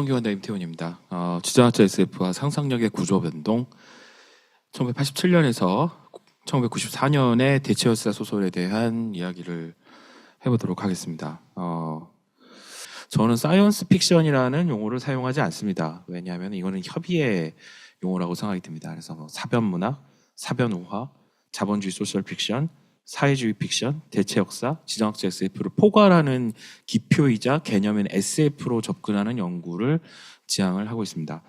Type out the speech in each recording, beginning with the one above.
성균관대 임태훈입니다. 주장학자 SF와 상상력의 구조 변동 1987년에서 1994년의 대체열사 소설에 대한 이야기를 해보도록 하겠습니다. 저는 사이언스 픽션이라는 용어를 사용하지 않습니다. 왜냐하면 이거는 협의의 용어라고 생각이 듭니다. 그래서 사변문학, 사변우화, 자본주의 소셜 픽션, 사회주의 픽션, 대체 역사, 지정학적 SF를 포괄하는 기표이자 개념인 SF로 접근하는 연구를 지향을 하고 있습니다.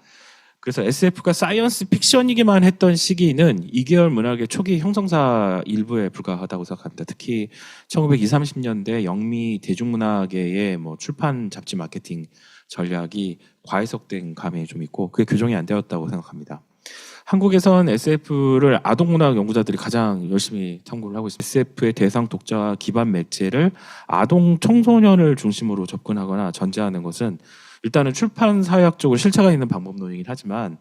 그래서 SF가 사이언스 픽션이기만 했던 시기는 이 계열 문학의 초기 형성사 일부에 불과하다고 생각합니다. 특히 1920, 30년대 영미 대중문학계의 출판 잡지 마케팅 전략이 과해석된 감이 좀 있고 그게 교정이 안 되었다고 생각합니다. 한국에선 SF를 아동문학 연구자들이 가장 열심히 탐구를 하고 있습니다. SF의 대상 독자와 기반 매체를 아동 청소년을 중심으로 접근하거나 전제하는 것은 일단은 출판 사회학적으로 실체가 있는 방법론이긴 하지만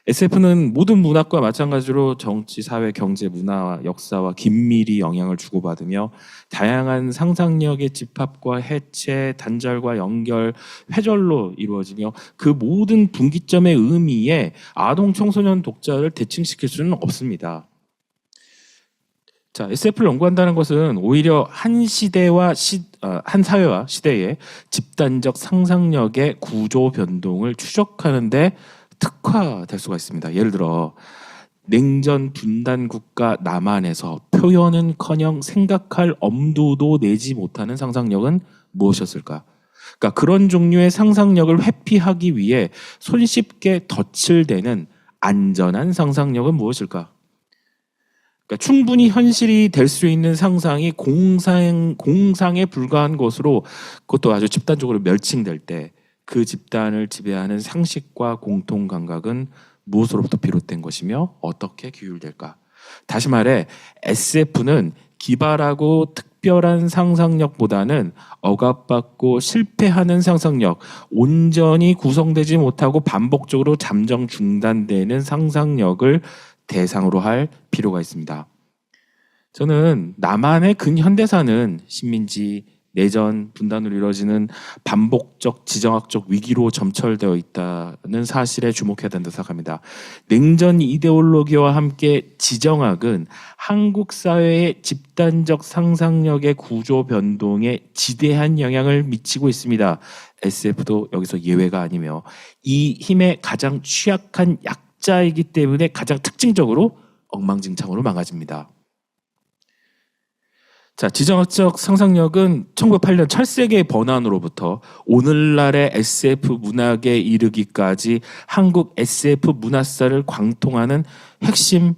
SF는 모든 문학과 마찬가지로 정치, 사회, 경제, 문화, 역사와 긴밀히 영향을 주고받으며 다양한 상상력의 집합과 해체, 단절과 연결, 회절로 이루어지며 그 모든 분기점의 의미에 아동 청소년 독자를 대칭시킬 수는 없습니다. 자, SF를 연구한다는 것은 오히려 한 시대와 한 사회와 시대의 집단적 상상력의 구조 변동을 추적하는 데 특화될 수가 있습니다. 예를 들어 냉전 분단 국가 남한에서 표현은커녕 생각할 엄두도 내지 못하는 상상력은 무엇이었을까? 그러니까 그런 종류의 상상력을 회피하기 위해 손쉽게 덧칠되는 안전한 상상력은 무엇일까? 그러니까 충분히 현실이 될 수 있는 상상이 공상에 불과한 것으로 그것도 아주 집단적으로 멸칭될 때 그 집단을 지배하는 상식과 공통 감각은 무엇으로부터 비롯된 것이며 어떻게 규율될까? 다시 말해 SF는 기발하고 특별한 상상력보다는 억압받고 실패하는 상상력, 온전히 구성되지 못하고 반복적으로 잠정 중단되는 상상력을 대상으로 할 필요가 있습니다. 저는 남한의 근현대사는 식민지, 내전, 분단으로 이루어지는 반복적 지정학적 위기로 점철되어 있다는 사실에 주목해야 된다고 생각합니다. 냉전 이데올로기와 함께 지정학은 한국 사회의 집단적 상상력의 구조 변동에 지대한 영향을 미치고 있습니다. SF도 여기서 예외가 아니며 이 힘의 가장 취약한 약자이기 때문에 가장 특징적으로 엉망진창으로 망가집니다. 자, 지정학적 상상력은 1908년 철새계 번안으로부터 오늘날의 SF 문학에 이르기까지 한국 SF 문화사를 광통하는 핵심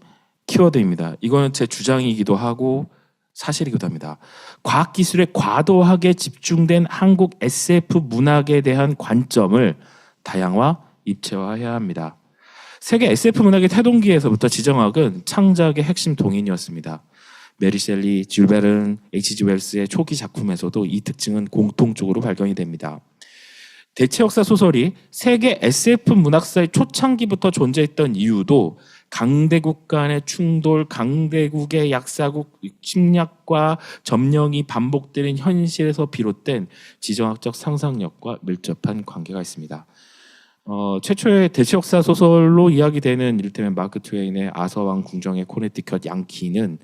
키워드입니다. 이거는 제 주장이기도 하고 사실이기도 합니다. 과학기술에 과도하게 집중된 한국 SF 문학에 대한 관점을 다양화, 입체화해야 합니다. 세계 SF 문학의 태동기에서부터 지정학은 창작의 핵심 동인이었습니다. 메리 셸리, 줄 베른, H.G. 웰스의 초기 작품에서도 이 특징은 공통적으로 발견이 됩니다. 대체 역사 소설이 세계 SF 문학사의 초창기부터 존재했던 이유도 강대국 간의 충돌, 강대국의 약사국 침략과 점령이 반복되는 현실에서 비롯된 지정학적 상상력과 밀접한 관계가 있습니다. 최초의 대체 역사 소설로 이야기되는 이를테면 마크 트웨인의 아서왕 궁정의 코네티컷 양키는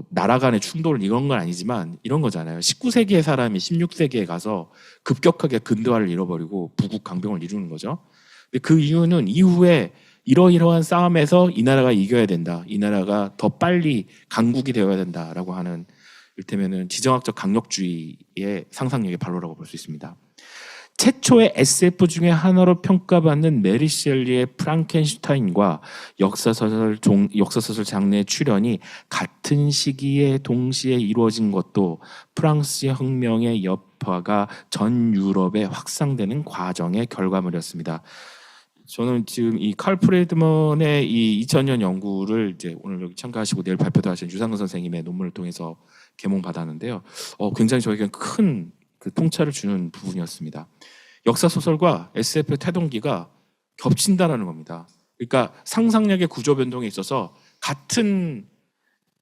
나라 간의 충돌 이런 건 아니지만 이런 거잖아요. 19세기의 사람이 16세기에 가서 급격하게 근대화를 잃어버리고 부국 강병을 이루는 거죠. 근데 그 이유는 이후에 이러이러한 싸움에서 이 나라가 이겨야 된다. 이 나라가 더 빨리 강국이 되어야 된다라고 하는 이를테면은 지정학적 강력주의의 상상력의 발로라고 볼 수 있습니다. 최초의 SF 중에 하나로 평가받는 메리 셸리의 프랑켄슈타인과 역사소설 장르의 출현이 같은 시기에 동시에 이루어진 것도 프랑스 혁명의 여파가 전 유럽에 확산되는 과정의 결과물이었습니다. 저는 지금 이 칼 프레드먼의 이 2000년 연구를 이제 오늘 여기 참가하시고 내일 발표도 하신 유상근 선생님의 논문을 통해서 개몽받았는데요. 굉장히 저에게 큰 그 통찰을 주는 부분이었습니다. 역사 소설과 SF의 태동기가 겹친다라는 겁니다. 그러니까 상상력의 구조 변동에 있어서 같은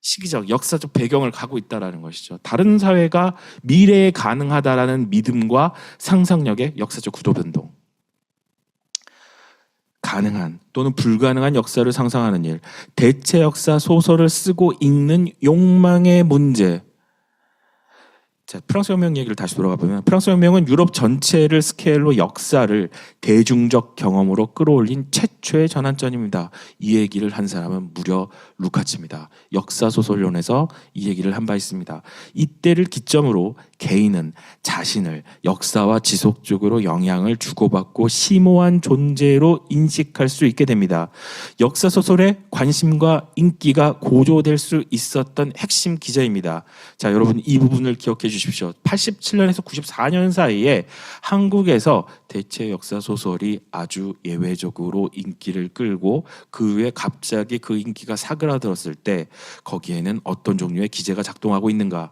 시기적 역사적 배경을 가고 있다라는 것이죠. 다른 사회가 미래에 가능하다라는 믿음과 상상력의 역사적 구조 변동. 가능한 또는 불가능한 역사를 상상하는 일, 대체 역사 소설을 쓰고 읽는 욕망의 문제. 자, 프랑스 혁명 얘기를 다시 돌아가 보면 프랑스 혁명은 유럽 전체를 스케일로 역사를 대중적 경험으로 끌어올린 최초의 전환점입니다. 이 얘기를 한 사람은 무려 루카치입니다. 역사 소설론에서 이 얘기를 한 바 있습니다. 이때를 기점으로 개인은 자신을 역사와 지속적으로 영향을 주고받고 심오한 존재로 인식할 수 있게 됩니다. 역사 소설의 관심과 인기가 고조될 수 있었던 핵심 기저입니다. 자, 여러분 이 부분을 기억해 주십시오. 87년에서 94년 사이에 한국에서 대체 역사 소설이 아주 예외적으로 인기를 끌고 그 후에 갑자기 그 인기가 사그라들었을 때 거기에는 어떤 종류의 기제가 작동하고 있는가?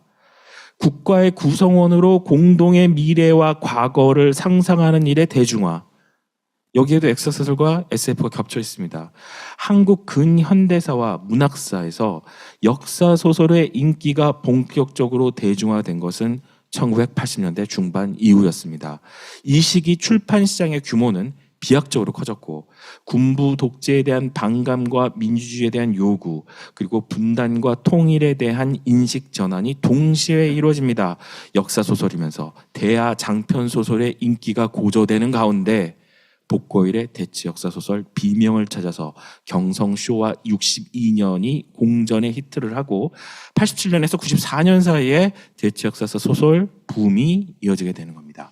국가의 구성원으로 공동의 미래와 과거를 상상하는 일의 대중화. 여기에도 역사소설과 SF가 겹쳐 있습니다. 한국 근현대사와 문학사에서 역사소설의 인기가 본격적으로 대중화된 것은 1980년대 중반 이후였습니다. 이 시기 출판시장의 규모는 비약적으로 커졌고 군부 독재에 대한 반감과 민주주의에 대한 요구 그리고 분단과 통일에 대한 인식 전환이 동시에 이루어집니다. 역사소설이면서 대하 장편소설의 인기가 고조되는 가운데 복고일의 대체 역사소설 비명을 찾아서 경성쇼와 62년이 공전의 히트를 하고 87년에서 94년 사이에 대체 역사서 소설 붐이 이어지게 되는 겁니다.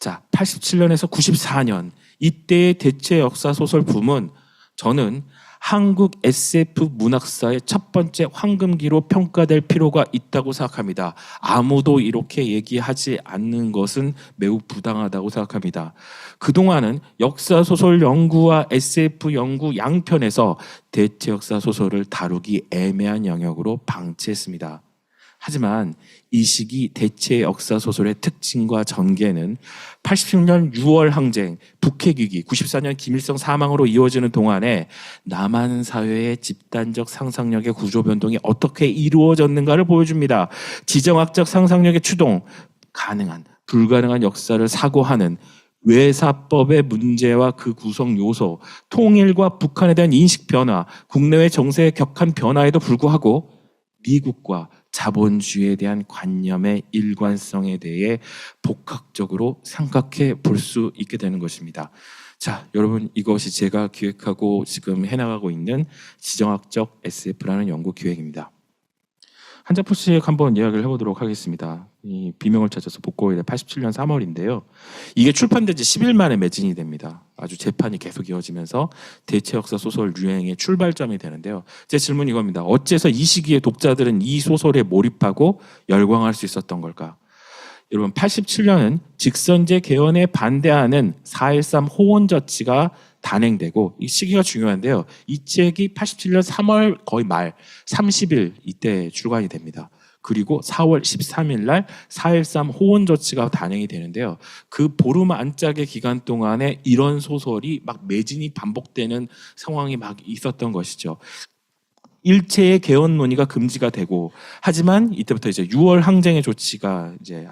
자, 87년에서 94년 이때의 대체 역사 소설 붐은 저는 한국 SF 문학사의 첫 번째 황금기로 평가될 필요가 있다고 생각합니다. 아무도 이렇게 얘기하지 않는 것은 매우 부당하다고 생각합니다. 그동안은 역사 소설 연구와 SF 연구 양편에서 대체 역사 소설을 다루기 애매한 영역으로 방치했습니다. 하지만 이 시기 대체 역사 소설의 특징과 전개는 80년 6월 항쟁, 북핵위기, 94년 김일성 사망으로 이루어지는 동안에 남한 사회의 집단적 상상력의 구조 변동이 어떻게 이루어졌는가를 보여줍니다. 지정학적 상상력의 추동, 가능한, 불가능한 역사를 사고하는 외사법의 문제와 그 구성 요소, 통일과 북한에 대한 인식 변화, 국내외 정세의 격한 변화에도 불구하고 미국과 자본주의에 대한 관념의 일관성에 대해 복합적으로 생각해 볼 수 있게 되는 것입니다. 자, 여러분 이것이 제가 기획하고 지금 해나가고 있는 지정학적 SF라는 연구 기획입니다. 한 작품씩 한번 이야기를 해보도록 하겠습니다. 이 비명을 찾아서 복고일의 87년 3월인데요. 이게 출판된 지 10일 만에 매진이 됩니다. 아주 재판이 계속 이어지면서 대체 역사 소설 유행의 출발점이 되는데요. 제 질문이 이겁니다. 어째서 이 시기에 독자들은 이 소설에 몰입하고 열광할 수 있었던 걸까? 여러분 87년은 직선제 개헌에 반대하는 4.13 호원 조치가 단행되고 이 시기가 중요한데요. 이 책이 87년 3월 거의 말 30일 이때 출간이 됩니다. 그리고 4월 13일 날 4.13 호원 조치가 단행이 되는데요. 그 보름 안짝의 기간 동안에 이런 소설이 막 매진이 반복되는 상황이 막 있었던 것이죠. 일체의 개헌 논의가 금지가 되고 하지만 이때부터 이제 6월 항쟁의 조치가 이제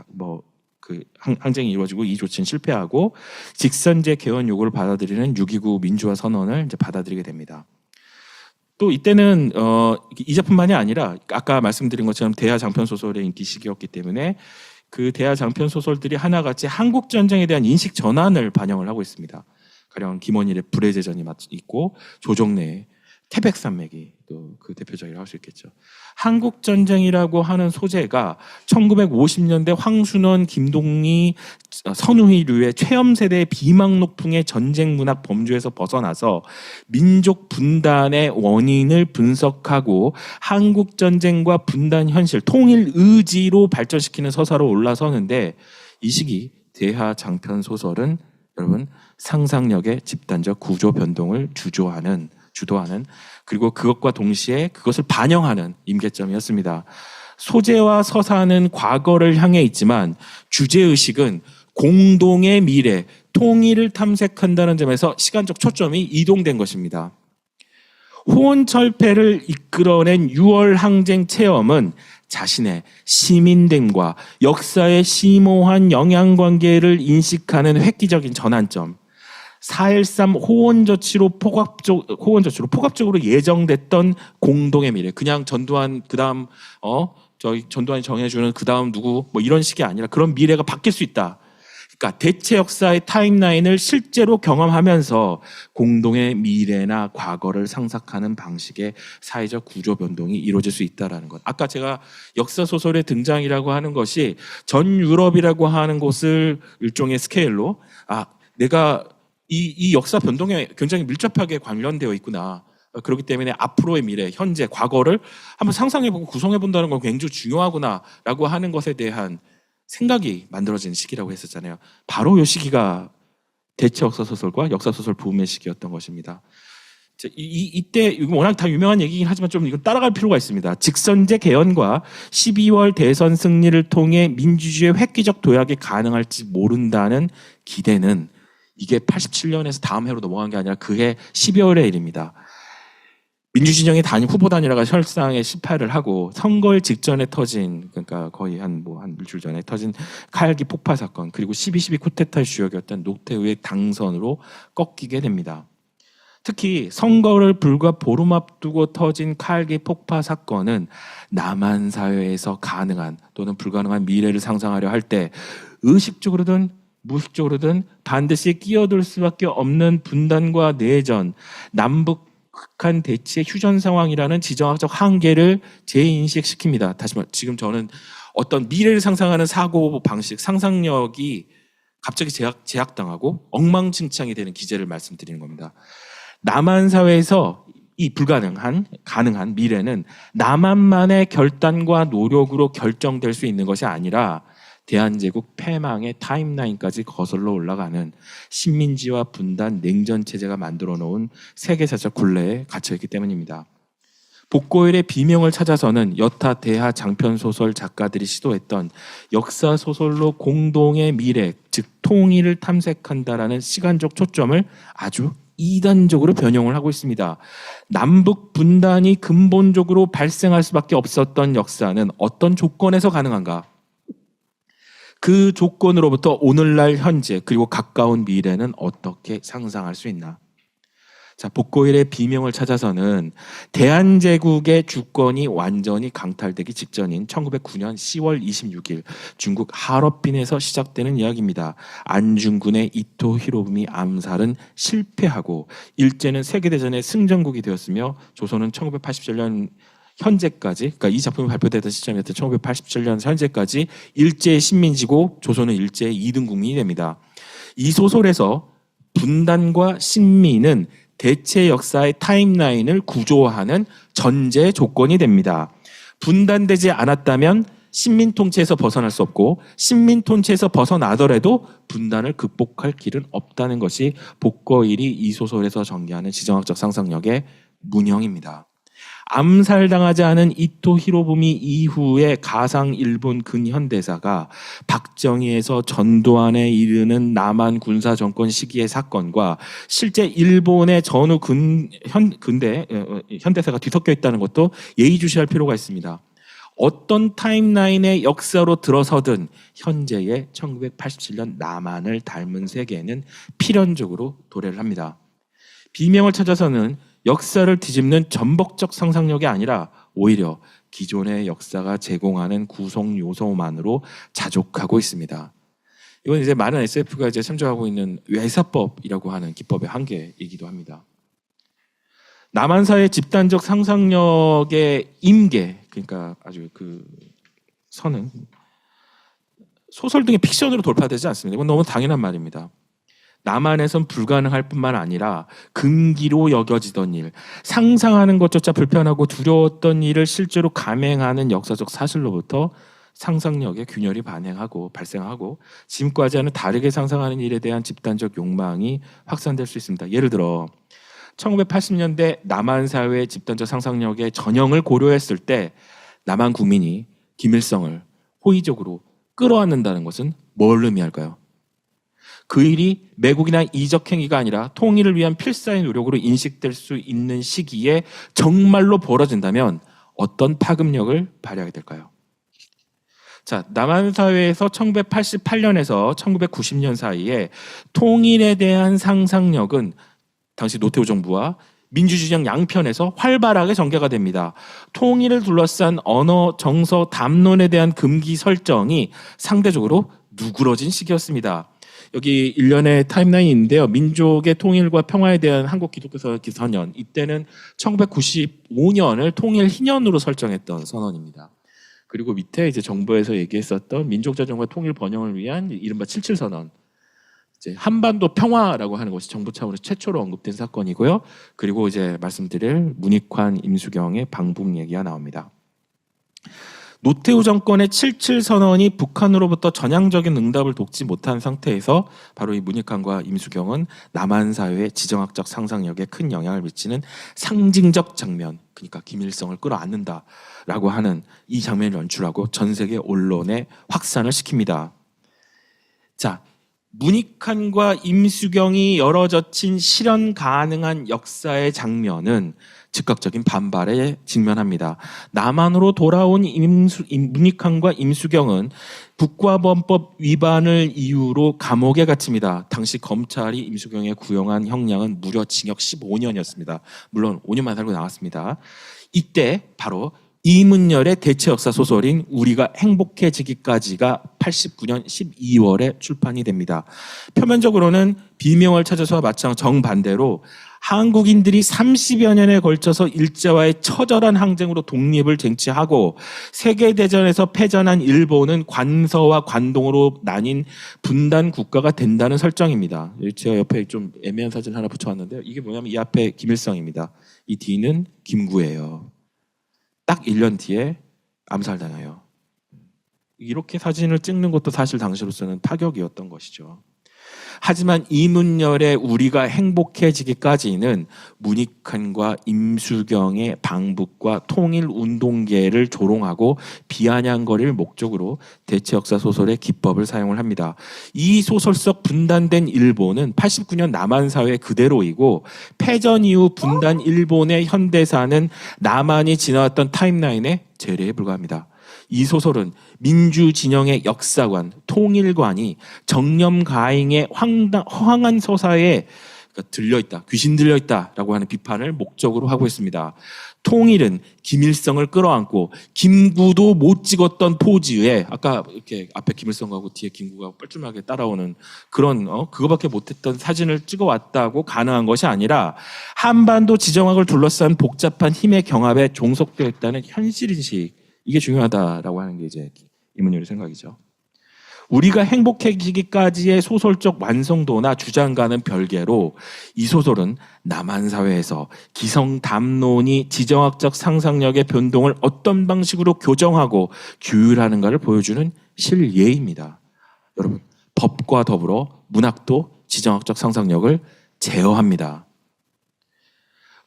그 항쟁이 이루어지고 이 조치는 실패하고 직선제 개헌 요구를 받아들이는 6.29 민주화 선언을 이제 받아들이게 됩니다. 또 이때는 이 작품만이 아니라 아까 말씀드린 것처럼 대하 장편 소설의 인기 시기였기 때문에 그 대하 장편 소설들이 하나같이 한국 전쟁에 대한 인식 전환을 반영을 하고 있습니다. 가령 김원일의 불의 제전이 있고 조정래의 태백산맥이 또 그 대표적이라고 할 수 있겠죠. 한국 전쟁이라고 하는 소재가 1950년대 황순원, 김동리, 선우희류의 체험 세대의 비망 높음의 전쟁 문학 범주에서 벗어나서 민족 분단의 원인을 분석하고 한국 전쟁과 분단 현실, 통일 의지로 발전시키는 서사로 올라서는데 이 시기 대하 장편 소설은 여러분 상상력의 집단적 구조 변동을 주도하는 그리고 그것과 동시에 그것을 반영하는 임계점이었습니다. 소재와 서사는 과거를 향해 있지만 주제의식은 공동의 미래, 통일을 탐색한다는 점에서 시간적 초점이 이동된 것입니다. 호원철폐를 이끌어낸 6월 항쟁 체험은 자신의 시민됨과 역사의 심오한 영향관계를 인식하는 획기적인 전환점, 4.13 호원조치로 예정됐던 공동의 미래. 그냥 전두환 그다음 저희 전두환이 정해주는 그다음 누구 뭐 이런 식이 아니라 그런 미래가 바뀔 수 있다. 그러니까 대체 역사의 타임라인을 실제로 경험하면서 공동의 미래나 과거를 상상하는 방식의 사회적 구조 변동이 이루어질 수 있다라는 것. 아까 제가 역사 소설의 등장이라고 하는 것이 전 유럽이라고 하는 곳을 일종의 스케일로 내가 이 역사 변동에 굉장히 밀접하게 관련되어 있구나. 그렇기 때문에 앞으로의 미래, 현재, 과거를 한번 상상해보고 구성해본다는 건 굉장히 중요하구나라고 하는 것에 대한 생각이 만들어진 시기라고 했었잖아요. 바로 이 시기가 대체 역사 소설과 역사 소설 붐의 시기였던 것입니다. 이때 이거 워낙 다 유명한 얘기긴 하지만 좀 이거 따라갈 필요가 있습니다. 직선제 개헌과 12월 대선 승리를 통해 민주주의의 획기적 도약이 가능할지 모른다는 기대는 이게 87년에서 다음 해로 넘어간 게 아니라 그해 12월의 일입니다. 민주진영의 후보단일화가 혈상에 실패를 하고 선거일 직전에 터진, 그러니까 거의 한 일주일 전에 터진 칼기 폭파 사건, 그리고 12.12 쿠데타의 주역이었던 노태우의 당선으로 꺾이게 됩니다. 특히 선거를 불과 보름 앞두고 터진 칼기 폭파 사건은 남한 사회에서 가능한 또는 불가능한 미래를 상상하려 할 때 의식적으로든 무의식적으로든 반드시 끼어들 수밖에 없는 분단과 내전, 남북 극한 대치의 휴전 상황이라는 지정학적 한계를 재인식시킵니다. 다시 말해 지금 저는 어떤 미래를 상상하는 사고 방식, 상상력이 갑자기 제약당하고 엉망진창이 되는 기제를 말씀드리는 겁니다. 남한 사회에서 이 가능한 미래는 남한만의 결단과 노력으로 결정될 수 있는 것이 아니라 대한제국 패망의 타임라인까지 거슬러 올라가는 식민지와 분단, 냉전체제가 만들어 놓은 세계사적 굴레에 갇혀있기 때문입니다. 복고일의 비명을 찾아서는 여타 대하 장편소설 작가들이 시도했던 역사소설로 공동의 미래, 즉 통일을 탐색한다라는 시간적 초점을 아주 이단적으로 변형을 하고 있습니다. 남북 분단이 근본적으로 발생할 수밖에 없었던 역사는 어떤 조건에서 가능한가? 그 조건으로부터 오늘날 현재 그리고 가까운 미래는 어떻게 상상할 수 있나? 자, 복고일의 비명을 찾아서는 대한제국의 주권이 완전히 강탈되기 직전인 1909년 10월 26일 중국 하얼빈에서 시작되는 이야기입니다. 안중근의 이토 히로부미 암살은 실패하고 일제는 세계대전의 승전국이 되었으며 조선은 1987년 현재까지, 그러니까 이 작품이 발표되던 시점이었던 1987년 현재까지 일제의 식민지고 조선은 일제의 2등 국민이 됩니다. 이 소설에서 분단과 식민은 대체 역사의 타임라인을 구조하는 전제 조건이 됩니다. 분단되지 않았다면 식민 통치에서 벗어날 수 없고 식민 통치에서 벗어나더라도 분단을 극복할 길은 없다는 것이 복거일이 이 소설에서 전개하는 지정학적 상상력의 문형입니다. 암살당하지 않은 이토 히로부미 이후에 가상 일본 근현대사가 박정희에서 전두환에 이르는 남한 군사 정권 시기의 사건과 실제 일본의 전후 현대사가 뒤섞여 있다는 것도 예의주시할 필요가 있습니다. 어떤 타임라인의 역사로 들어서든 현재의 1987년 남한을 닮은 세계에는 필연적으로 도래를 합니다. 비명을 찾아서는 역사를 뒤집는 전복적 상상력이 아니라 오히려 기존의 역사가 제공하는 구성 요소만으로 자족하고 있습니다. 이건 이제 많은 SF가 이제 참조하고 있는 외사법이라고 하는 기법의 한계이기도 합니다. 남한사의 집단적 상상력의 임계, 그러니까 아주 그 선은 소설 등의 픽션으로 돌파되지 않습니다. 이건 너무 당연한 말입니다. 남한에선 불가능할 뿐만 아니라 금기로 여겨지던 일, 상상하는 것조차 불편하고 두려웠던 일을 실제로 감행하는 역사적 사실로부터 상상력의 균열이 발생하고 지금까지와는 다르게 상상하는 일에 대한 집단적 욕망이 확산될 수 있습니다. 예를 들어 1980년대 남한 사회의 집단적 상상력의 전형을 고려했을 때 남한 국민이 김일성을 호의적으로 끌어안는다는 것은 뭘 의미할까요? 그 일이 매국이나 이적 행위가 아니라 통일을 위한 필사의 노력으로 인식될 수 있는 시기에 정말로 벌어진다면 어떤 파급력을 발휘하게 될까요? 자, 남한 사회에서 1988년에서 1990년 사이에 통일에 대한 상상력은 당시 노태우 정부와 민주진영 양편에서 활발하게 전개가 됩니다. 통일을 둘러싼 언어, 정서, 담론에 대한 금기 설정이 상대적으로 누그러진 시기였습니다. 여기 일련의 타임라인이 있는데요. 민족의 통일과 평화에 대한 한국 기독교 기선언, 이때는 1995년을 통일 희년으로 설정했던 선언입니다. 그리고 밑에 이제 정부에서 얘기했었던 민족자정과 통일 번영을 위한 이른바 77선언, 이제 한반도 평화라고 하는 것이 정부 차원에서 최초로 언급된 사건이고요. 그리고 이제 말씀드릴 문익환, 임수경의 방북 얘기가 나옵니다. 노태우 정권의 77선언이 북한으로부터 전향적인 응답을 돕지 못한 상태에서 바로 이 문익환과 임수경은 남한 사회의 지정학적 상상력에 큰 영향을 미치는 상징적 장면, 그러니까 김일성을 끌어안는다라고 하는 이 장면을 연출하고 전 세계 언론에 확산을 시킵니다. 자, 문익환과 임수경이 열어젖힌 실현 가능한 역사의 장면은 즉각적인 반발에 직면합니다. 남한으로 돌아온 문익환과 임수경은 국가범법 위반을 이유로 감옥에 갇힙니다. 당시 검찰이 임수경에 구형한 형량은 무려 징역 15년이었습니다. 물론 5년만 살고 나왔습니다. 이때 바로 이문열의 대체 역사 소설인 우리가 행복해지기까지가 89년 12월에 출판이 됩니다. 표면적으로는 비명을 찾아서와 정반대로 한국인들이 30여 년에 걸쳐서 일제와의 처절한 항쟁으로 독립을 쟁취하고 세계대전에서 패전한 일본은 관서와 관동으로 나뉜 분단 국가가 된다는 설정입니다. 제가 옆에 좀 애매한 사진 하나 붙여왔는데요. 이게 뭐냐면 이 앞에 김일성입니다. 이 뒤는 김구예요. 딱 1년 뒤에 암살당해요. 이렇게 사진을 찍는 것도 사실 당시로서는 파격이었던 것이죠. 하지만 이문열의 우리가 행복해지기까지는 문익환과 임수경의 방북과 통일운동계를 조롱하고 비아냥거릴 목적으로 대체역사 소설의 기법을 사용을 합니다. 이 소설 속 분단된 일본은 89년 남한 사회 그대로이고 패전 이후 분단 일본의 현대사는 남한이 지나왔던 타임라인의 재례에 불과합니다. 이 소설은 민주진영의 역사관, 통일관이 정념가행의 허황한 서사에 들려있다, 귀신 들려있다라고 하는 비판을 목적으로 하고 있습니다. 통일은 김일성을 끌어안고 김구도 못 찍었던 포즈에 아까 이렇게 앞에 김일성하고 뒤에 김구가 뻘쭘하게 따라오는 그런 그거밖에 못했던 사진을 찍어왔다고 가능한 것이 아니라 한반도 지정학을 둘러싼 복잡한 힘의 경합에 종속되어 있다는 현실인식, 이게 중요하다라고 하는 게 이제 이문열의 생각이죠. 우리가 행복해지기까지의 소설적 완성도나 주장과는 별개로 이 소설은 남한 사회에서 기성 담론이 지정학적 상상력의 변동을 어떤 방식으로 교정하고 규율하는가를 보여주는 실예입니다. 여러분, 법과 더불어 문학도 지정학적 상상력을 제어합니다.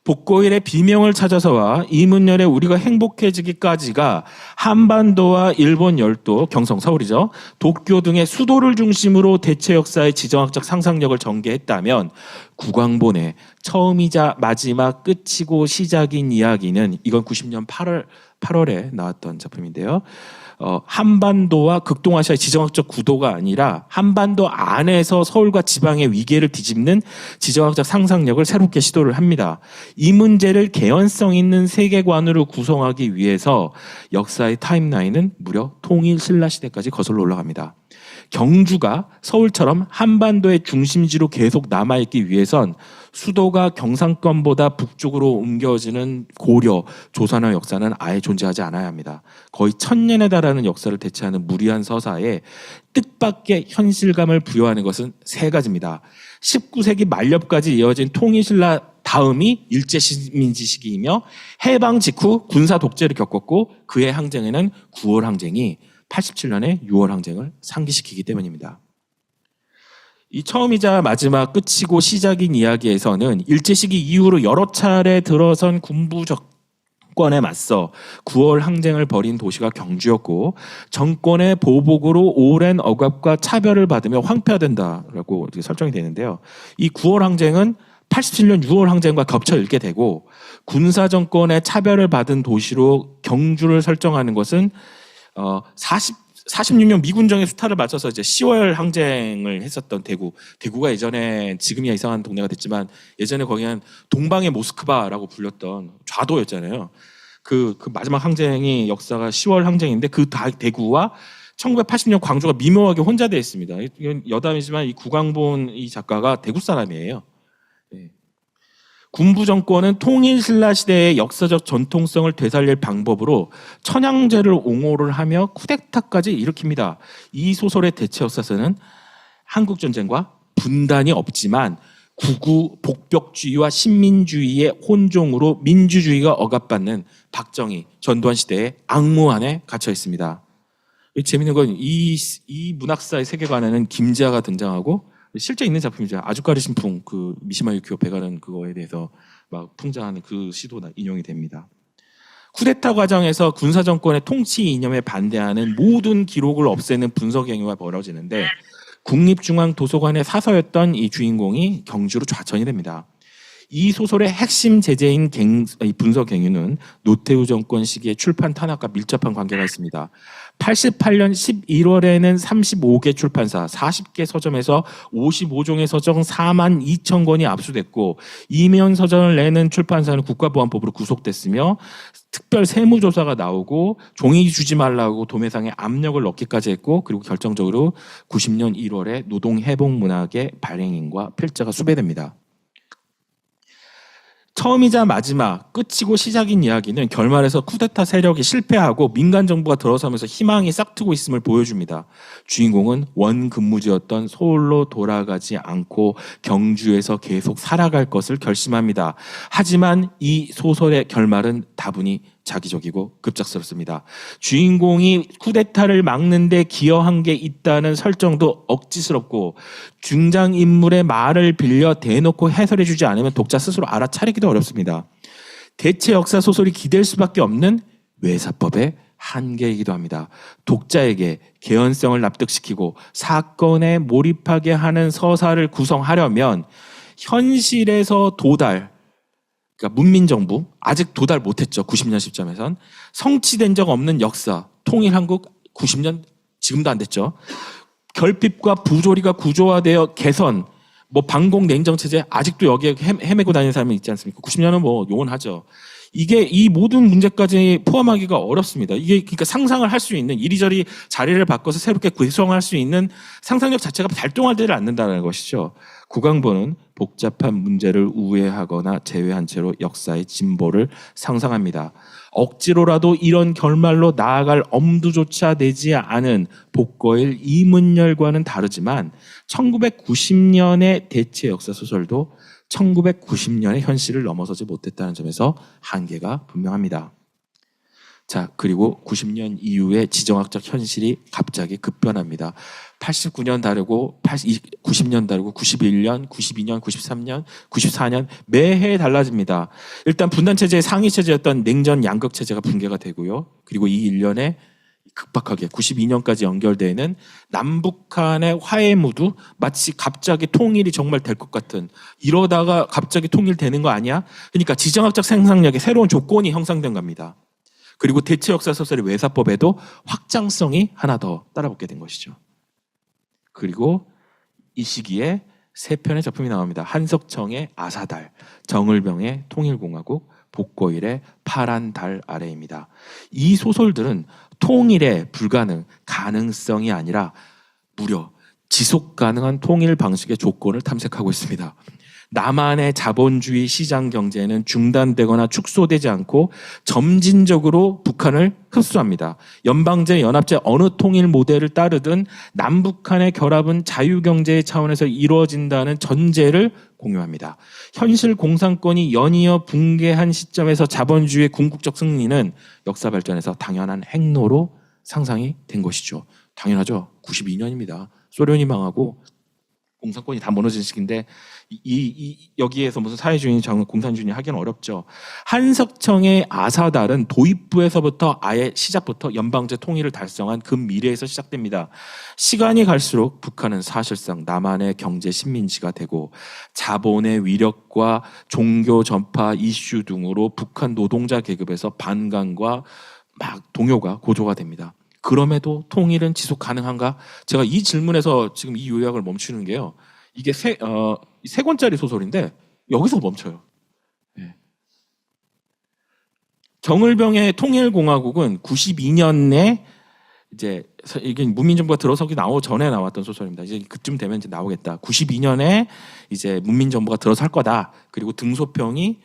복고일의 비명을 찾아서와 이문열의 우리가 행복해지기까지가 한반도와 일본 열도, 경성, 서울이죠, 도쿄 등의 수도를 중심으로 대체 역사의 지정학적 상상력을 전개했다면 구광본의 처음이자 마지막 끝이고 시작인 이야기는, 이건 90년 8월에 나왔던 작품인데요. 한반도와 극동아시아의 지정학적 구도가 아니라 한반도 안에서 서울과 지방의 위계를 뒤집는 지정학적 상상력을 새롭게 시도를 합니다. 이 문제를 개연성 있는 세계관으로 구성하기 위해서 역사의 타임라인은 무려 통일 신라 시대까지 거슬러 올라갑니다. 경주가 서울처럼 한반도의 중심지로 계속 남아있기 위해선 수도가 경상권보다 북쪽으로 옮겨지는 고려, 조선의 역사는 아예 존재하지 않아야 합니다. 거의 1000년에 달하는 역사를 대체하는 무리한 서사에 뜻밖의 현실감을 부여하는 것은 세 가지입니다. 19세기 말엽까지 이어진 통일신라 다음이 일제시민지 시기이며 해방 직후 군사 독재를 겪었고 그의 항쟁에는 9월 항쟁이 87년에 6월 항쟁을 상기시키기 때문입니다. 이 처음이자 마지막 끝이고 시작인 이야기에서는 일제시기 이후로 여러 차례 들어선 군부 정권에 맞서 9월 항쟁을 벌인 도시가 경주였고 정권의 보복으로 오랜 억압과 차별을 받으며 황폐화된다라고 설정이 되는데요. 이 9월 항쟁은 87년 6월 항쟁과 겹쳐 읽게 되고 군사 정권의 차별을 받은 도시로 경주를 설정하는 것은 46년 미군정의 수타를 맞춰서 이제 10월 항쟁을 했었던 대구가 예전에 지금이야 이상한 동네가 됐지만 예전에 거기는 동방의 모스크바라고 불렸던 좌도였잖아요. 그 마지막 항쟁이 역사가 10월 항쟁인데 그 대구와 1980년 광주가 미묘하게 혼자되어 있습니다. 이건 여담이지만 이 구광본 이 작가가 대구 사람이에요. 네. 군부 정권은 통일 신라 시대의 역사적 전통성을 되살릴 방법으로 천황제를 옹호를 하며 쿠데타까지 일으킵니다. 이 소설의 대체 역사서는 한국 전쟁과 분단이 없지만 구구 복벽주의와 신민주의의 혼종으로 민주주의가 억압받는 박정희 전두환 시대의 악무 안에 갇혀 있습니다. 재밌는 건 이 문학사의 세계관에는 김지아가 등장하고 실제 있는 작품이죠. 아주까리 신풍 그 미시마 유키오 배가는 그거에 대해서 막 풍자하는 그 시도 인용이 됩니다. 쿠데타 과정에서 군사 정권의 통치 이념에 반대하는 모든 기록을 없애는 분석 행위가 벌어지는데 국립중앙도서관의 사서였던 이 주인공이 경주로 좌천이 됩니다. 이 소설의 핵심 제재인 분석 행위는 노태우 정권 시기의 출판 탄압과 밀접한 관계가 있습니다. 88년 11월에는 35개 출판사 40개 서점에서 55종의 서적 4만 2천 권이 압수됐고 이면 서전을 내는 출판사는 국가보안법으로 구속됐으며 특별 세무조사가 나오고 종이 주지 말라고 도매상에 압력을 넣기까지 했고 그리고 결정적으로 90년 1월에 노동해복문학의 발행인과 필자가 수배됩니다. 처음이자 마지막, 끝이고 시작인 이야기는 결말에서 쿠데타 세력이 실패하고 민간 정부가 들어서면서 희망이 싹트고 있음을 보여줍니다. 주인공은 원 근무지였던 서울로 돌아가지 않고 경주에서 계속 살아갈 것을 결심합니다. 하지만 이 소설의 결말은 다분히 자기적이고 급작스럽습니다. 주인공이 쿠데타를 막는데 기여한 게 있다는 설정도 억지스럽고 등장인물의 말을 빌려 대놓고 해설해주지 않으면 독자 스스로 알아차리기도 어렵습니다. 대체 역사 소설이 기댈 수밖에 없는 외사법의 한계이기도 합니다. 독자에게 개연성을 납득시키고 사건에 몰입하게 하는 서사를 구성하려면 현실에서 그러니까 문민정부 아직 도달 못했죠. 90년 시점에선 성취된 적 없는 역사 통일한국 90년 지금도 안 됐죠. 결핍과 부조리가 구조화되어 개선 방공 냉정체제 아직도 여기에 헤매고 다니는 사람이 있지 않습니까? 90년은 용언하죠. 이게 이 모든 문제까지 포함하기가 어렵습니다. 이게 그러니까 상상을 할 수 있는 이리저리 자리를 바꿔서 새롭게 구성할 수 있는 상상력 자체가 발동하지 않는다는 것이죠. 구광보는 복잡한 문제를 우회하거나 제외한 채로 역사의 진보를 상상합니다. 억지로라도 이런 결말로 나아갈 엄두조차 내지 않은 복거일 이문열과는 다르지만 1990년의 대체 역사 소설도 1990년의 현실을 넘어서지 못했다는 점에서 한계가 분명합니다. 자, 그리고 90년 이후의 지정학적 현실이 갑자기 급변합니다. 89년 다르고 90년 다르고 91년, 92년, 93년, 94년 매해 달라집니다. 일단 분단체제의 상위체제였던 냉전 양극체제가 붕괴가 되고요. 그리고 이 1년에 급박하게 92년까지 연결되는 남북한의 화해 무드 마치 갑자기 통일이 정말 될 것 같은 이러다가 갑자기 통일되는 거 아니야? 그러니까 지정학적 생산력의 새로운 조건이 형성된 겁니다. 그리고 대체 역사 소설의 외사법에도 확장성이 하나 더 따라붙게 된 것이죠. 그리고 이 시기에 세 편의 작품이 나옵니다. 한석청의 아사달, 정을병의 통일공화국, 복거일의 파란 달 아래입니다. 이 소설들은 통일의 불가능, 가능성이 아니라 무려 지속 가능한 통일 방식의 조건을 탐색하고 있습니다. 남한의 자본주의 시장 경제는 중단되거나 축소되지 않고 점진적으로 북한을 흡수합니다. 연방제, 연합제 어느 통일 모델을 따르든 남북한의 결합은 자유경제의 차원에서 이루어진다는 전제를 공유합니다. 현실 공산권이 연이어 붕괴한 시점에서 자본주의의 궁극적 승리는 역사 발전에서 당연한 행로로 상상이 된 것이죠. 당연하죠. 92년입니다. 소련이 망하고 공산권이 다 무너진 시기인데 여기에서 무슨 사회주의, 공산주의 하기는 어렵죠. 한석청의 아사달은 도입부에서부터 아예 시작부터 연방제 통일을 달성한 그 미래에서 시작됩니다. 시간이 갈수록 북한은 사실상 남한의 경제 식민지가 되고 자본의 위력과 종교 전파 이슈 등으로 북한 노동자 계급에서 반감과 동요가 고조가 됩니다. 그럼에도 통일은 지속 가능한가? 제가 이 질문에서 지금 이 요약을 멈추는 게요. 이게 세 권짜리 소설인데 여기서 멈춰요. 예. 정을병의 통일공화국은 92년에 이제 이게 문민정부가 들어서기 전에 나왔던 소설입니다. 이제 그쯤 되면 이제 나오겠다. 92년에 이제 문민정부가 들어설 거다. 그리고 등소평이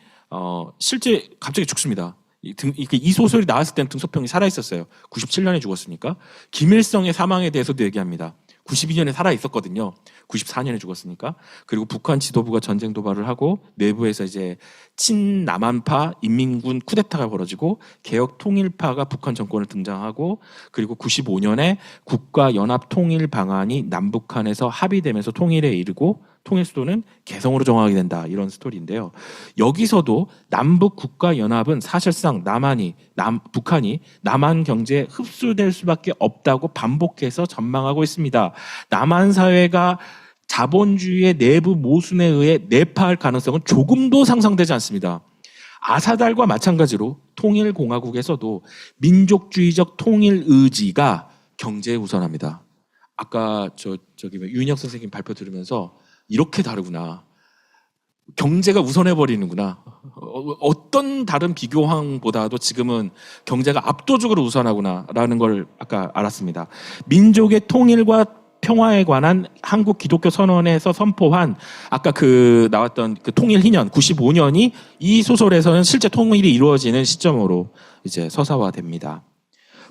실제 갑자기 죽습니다. 이 소설이 나왔을 때는 등소평이 살아 있었어요. 97년에 죽었으니까. 김일성의 사망에 대해서도 얘기합니다. 92년에 살아 있었거든요. 94년에 죽었으니까. 그리고 북한 지도부가 전쟁 도발을 하고 내부에서 이제 친남한파 인민군 쿠데타가 벌어지고 개혁 통일파가 북한 정권을 등장하고 그리고 95년에 국가 연합 통일 방안이 남북한에서 합의되면서 통일에 이르고 통일 수도는 개성으로 정하게 된다. 이런 스토리인데요. 여기서도 남북 국가 연합은 사실상 북한이 남한 경제에 흡수될 수밖에 없다고 반복해서 전망하고 있습니다. 남한 사회가 자본주의의 내부 모순에 의해 내파할 가능성은 조금도 상상되지 않습니다. 아사달과 마찬가지로 통일공화국에서도 민족주의적 통일 의지가 경제에 우선합니다. 아까 윤혁 선생님 발표 들으면서 이렇게 다르구나. 경제가 우선해 버리는구나. 어떤 다른 비교황보다도 지금은 경제가 압도적으로 우선하구나라는 걸 아까 알았습니다. 민족의 통일과 평화에 관한 한국 기독교 선언에서 선포한 아까 나왔던 통일 희년 95년이 이 소설에서는 실제 통일이 이루어지는 시점으로 이제 서사화됩니다.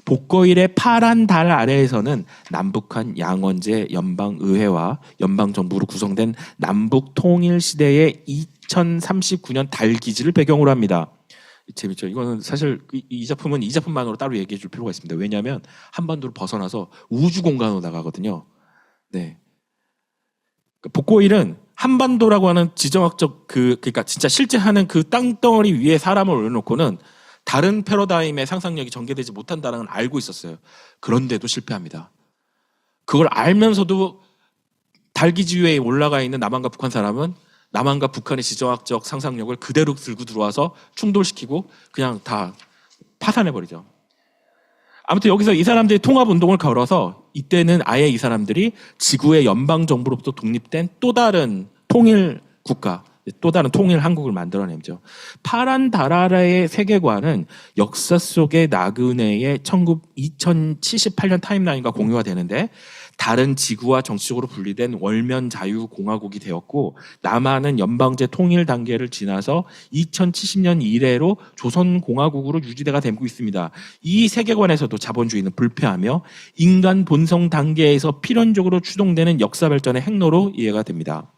복거일의 파란 달 아래에서는 남북한 양원제 연방의회와 연방정부로 구성된 남북통일시대의 2039년 달기지를 배경으로 합니다. 재밌죠? 이거는 사실 이 작품은 이 작품만으로 따로 얘기해 줄 필요가 있습니다. 왜냐하면 한반도를 벗어나서 우주 공간으로 나가거든요. 네. 복고일은 한반도라고 하는 지정학적 그러니까 진짜 실제 하는 그 땅덩어리 위에 사람을 올려놓고는 다른 패러다임의 상상력이 전개되지 못한다는 걸 알고 있었어요. 그런데도 실패합니다. 그걸 알면서도 달기지 위에 올라가 있는 남한과 북한 사람은 남한과 북한의 지정학적 상상력을 그대로 들고 들어와서 충돌시키고 그냥 다 파산해버리죠. 아무튼 여기서 이 사람들이 통합운동을 걸어서 이때는 아예 이 사람들이 지구의 연방정부로부터 독립된 또 다른 통일 국가, 또 다른 통일 한국을 만들어내죠. 파란 달 아래의 세계관은 역사 속의 나그네의 2078년 타임라인과 공유가 되는데 다른 지구와 정치적으로 분리된 월면 자유공화국이 되었고 남한은 연방제 통일 단계를 지나서 2070년 이래로 조선공화국으로 유지되가 되고 있습니다. 이 세계관에서도 자본주의는 불패하며 인간 본성 단계에서 필연적으로 추동되는 역사 발전의 행로로 이해가 됩니다.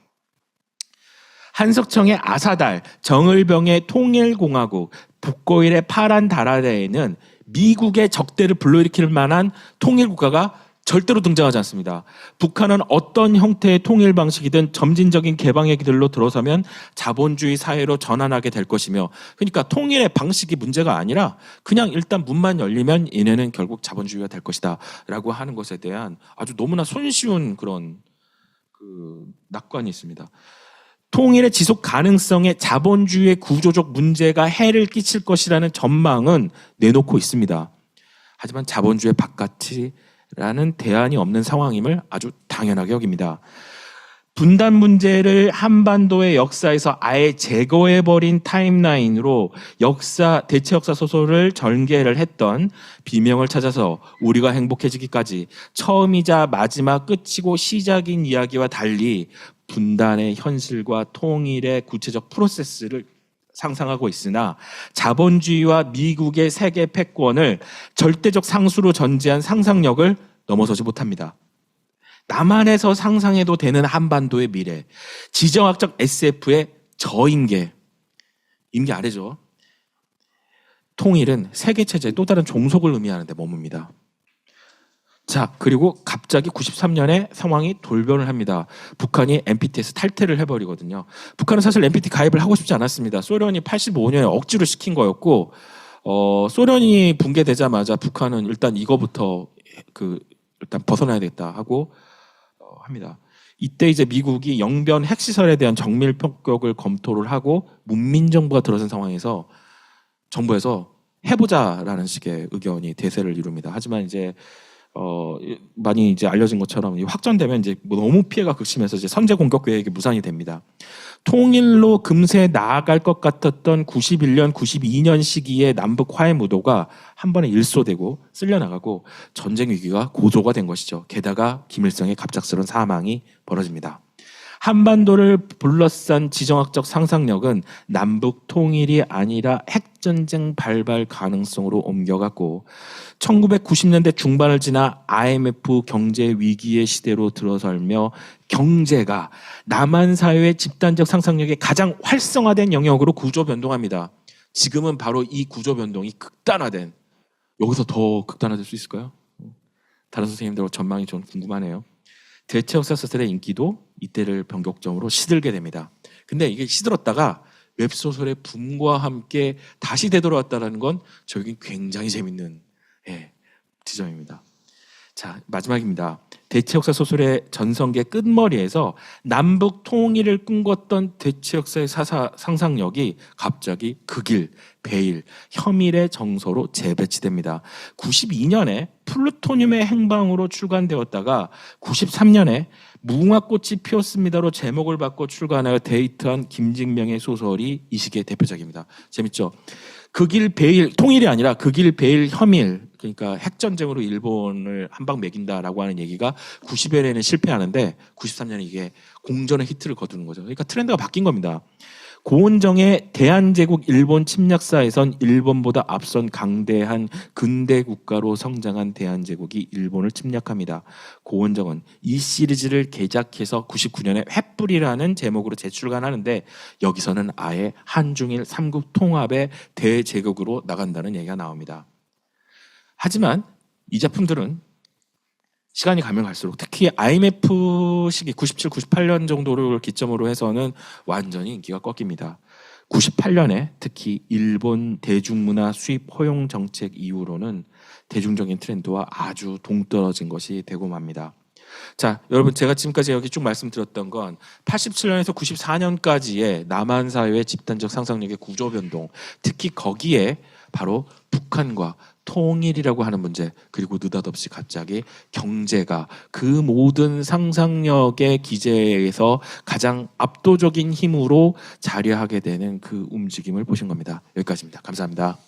한석청의 아사달, 정을병의 통일공화국, 북고일의 파란 달 아래에는 미국의 적대를 불러일으킬 만한 통일국가가 절대로 등장하지 않습니다. 북한은 어떤 형태의 통일 방식이든 점진적인 개방의 길로 들어서면 자본주의 사회로 전환하게 될 것이며 그러니까 통일의 방식이 문제가 아니라 그냥 일단 문만 열리면 얘네는 결국 자본주의가 될 것이다 라고 하는 것에 대한 아주 너무나 손쉬운 그런 낙관이 있습니다. 통일의 지속 가능성에 자본주의의 구조적 문제가 해를 끼칠 것이라는 전망은 내놓고 있습니다. 하지만 자본주의 바깥이라는 대안이 없는 상황임을 아주 당연하게 여깁니다. 분단 문제를 한반도의 역사에서 아예 제거해버린 타임라인으로 대체 역사 소설을 전개를 했던 비명을 찾아서 우리가 행복해지기까지 처음이자 마지막 끝이고 시작인 이야기와 달리 분단의 현실과 통일의 구체적 프로세스를 상상하고 있으나 자본주의와 미국의 세계 패권을 절대적 상수로 전제한 상상력을 넘어서지 못합니다. 남한에서 상상해도 되는 한반도의 미래, 지정학적 SF의 저인계, 임계 아래죠. 통일은 세계체제의 또 다른 종속을 의미하는 데 머뭅니다. 자, 그리고 갑자기 93년에 상황이 돌변을 합니다. 북한이 NPT에서 탈퇴를 해버리거든요. 북한은 사실 NPT 가입을 하고 싶지 않았습니다. 소련이 85년에 억지로 시킨 거였고, 소련이 붕괴되자마자 북한은 일단 이거부터 일단 벗어나야 되겠다 하고 합니다. 이때 이제 미국이 영변 핵시설에 대한 정밀 폭격을 검토를 하고 문민정부가 들어선 상황에서 정부에서 해보자라는 식의 의견이 대세를 이룹니다. 하지만 이제 많이 이제 알려진 것처럼 확전되면 이제 뭐 너무 피해가 극심해서 이제 선제 공격 계획이 무산이 됩니다. 통일로 금세 나아갈 것 같았던 91년, 92년 시기에 남북 화해 무도가 한 번에 일소되고 쓸려나가고 전쟁 위기가 고조가 된 것이죠. 게다가 김일성의 갑작스러운 사망이 벌어집니다. 한반도를 둘러싼 지정학적 상상력은 남북 통일이 아니라 핵전쟁 발발 가능성으로 옮겨갔고 1990년대 중반을 지나 IMF 경제 위기의 시대로 들어설며 경제가 남한 사회의 집단적 상상력의 가장 활성화된 영역으로 구조 변동합니다. 지금은 바로 이 구조 변동이 극단화된, 여기서 더 극단화될 수 있을까요? 다른 선생님들 전망이 좀 궁금하네요. 대체 역사 소설의 인기도 이때를 변곡점으로 시들게 됩니다. 근데 이게 시들었다가 웹소설의 붐과 함께 다시 되돌아왔다는 건 저에겐 굉장히 재밌는 지점입니다. 자, 마지막입니다. 대체 역사 소설의 전성기의 끝머리에서 남북 통일을 꿈꿨던 대체 역사의 상상력이 갑자기 극일, 배일, 혐일의 정서로 재배치됩니다. 92년에 플루토늄의 행방으로 출간되었다가 93년에 무궁화꽃이 피었습니다로 제목을 바꿔 출간하여 데이트한 김직명의 소설이 이 시기의 대표작입니다. 재밌죠? 극일, 배일, 통일이 아니라 극일, 배일, 혐일, 그러니까 핵전쟁으로 일본을 한 방 먹인다라고 하는 얘기가 90여 년에 실패하는데 93년에 이게 공전의 히트를 거두는 거죠. 그러니까 트렌드가 바뀐 겁니다. 고은정의 대한제국 일본 침략사에선 일본보다 앞선 강대한 근대 국가로 성장한 대한제국이 일본을 침략합니다. 고은정은 이 시리즈를 개작해서 99년에 횃불이라는 제목으로 재출간하는데 여기서는 아예 한중일 삼국 통합의 대제국으로 나간다는 얘기가 나옵니다. 하지만 이 작품들은 시간이 가면 갈수록 특히 IMF 시기 97, 98년 정도를 기점으로 해서는 완전히 인기가 꺾입니다. 98년에 특히 일본 대중문화 수입 허용 정책 이후로는 대중적인 트렌드와 아주 동떨어진 것이 되고 맙니다. 자, 여러분 제가 지금까지 여기 쭉 말씀드렸던 건 87년에서 94년까지의 남한 사회의 집단적 상상력의 구조 변동, 특히 거기에 바로 북한과 통일이라고 하는 문제, 그리고 느닷없이 갑자기 경제가 그 모든 상상력의 기제에서 가장 압도적인 힘으로 자리하게 되는 그 움직임을 보신 겁니다. 여기까지입니다. 감사합니다.